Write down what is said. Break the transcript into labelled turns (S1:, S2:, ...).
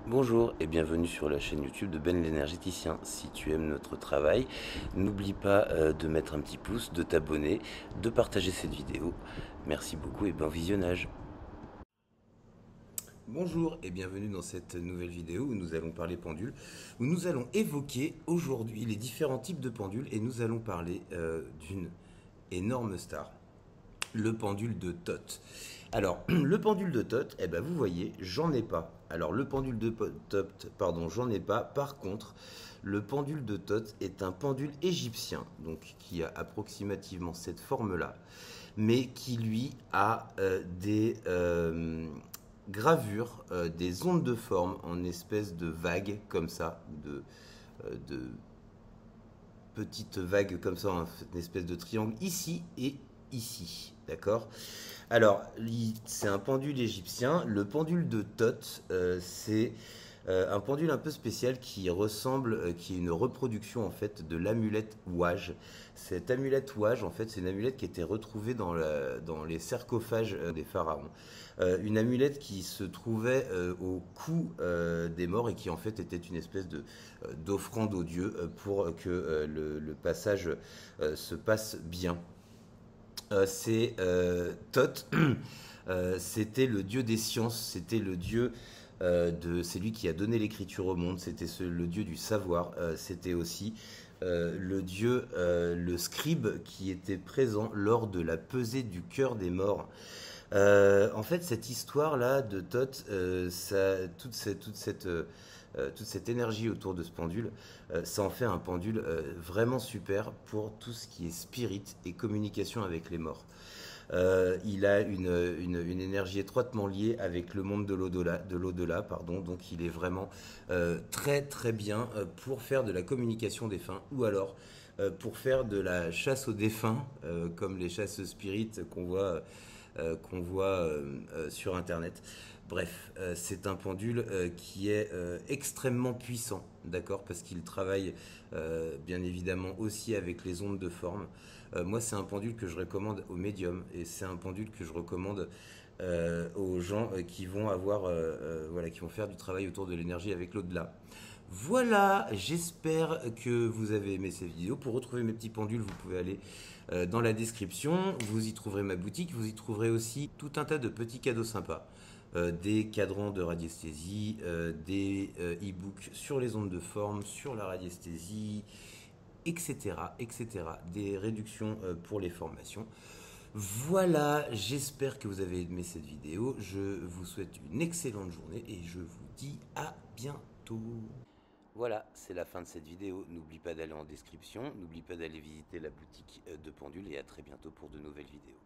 S1: Bonjour et bienvenue sur la chaîne YouTube de Ben l'énergéticien. Si tu aimes notre travail, n'oublie pas de mettre un petit pouce, de t'abonner, de partager cette vidéo. Merci beaucoup et bon visionnage. Bonjour et bienvenue dans cette nouvelle vidéo où nous allons parler pendules, où nous allons évoquer aujourd'hui les différents types de pendules et nous allons parler d'une énorme star, le pendule de Thoth. Alors, le pendule de Thoth, eh ben, vous voyez, j'en ai pas. Alors, le pendule de Thoth, pardon, j'en ai pas. Par contre, le pendule de Thoth est un pendule égyptien, donc qui a approximativement cette forme-là, mais qui lui a des gravures, des ondes de forme en espèce de vagues comme ça, de petites vagues comme ça, une espèce de triangle ici et ici, d'accord. Alors, c'est un pendule égyptien. Le pendule de Thoth, c'est un pendule un peu spécial qui ressemble, qui est une reproduction en fait de l'amulette Ouage. Cette amulette Ouage, en fait, c'est une amulette qui était retrouvée dans les sarcophages des pharaons. Une amulette qui se trouvait au cou des morts et qui en fait était une espèce d'offrande aux dieux pour que le passage se passe bien. C'est Thoth, c'était le dieu des sciences, c'était le dieu c'est lui qui a donné l'écriture au monde, c'était le dieu du savoir, c'était aussi le dieu, le scribe qui était présent lors de la pesée du cœur des morts. En fait, cette histoire-là de Thoth, toute cette énergie autour de ce pendule, ça en fait un pendule vraiment super pour tout ce qui est spirit et communication avec les morts. Il a une énergie étroitement liée avec le monde de l'au-delà, pardon, donc il est vraiment très très bien pour faire de la communication défunts ou alors pour faire de la chasse aux défunts, comme les chasses spirites qu'on voit sur Internet. Bref, c'est un pendule qui est extrêmement puissant, d'accord, parce qu'il travaille bien évidemment aussi avec les ondes de forme. Moi, c'est un pendule que je recommande aux médiums et c'est un pendule que je recommande aux gens qui vont avoir, voilà, qui vont faire du travail autour de l'énergie avec l'au-delà. Voilà, j'espère que vous avez aimé cette vidéo. Pour retrouver mes petits pendules, vous pouvez aller dans la description. Vous y trouverez ma boutique. Vous y trouverez aussi tout un tas de petits cadeaux sympas. Des cadrans de radiesthésie, des e-books sur les ondes de forme, sur la radiesthésie, etc., etc. Des réductions pour les formations. Voilà, j'espère que vous avez aimé cette vidéo. Je vous souhaite une excellente journée et je vous dis à bientôt. Voilà, c'est la fin de cette vidéo. N'oublie pas d'aller en description, n'oublie pas d'aller visiter la boutique de pendules et à très bientôt pour de nouvelles vidéos.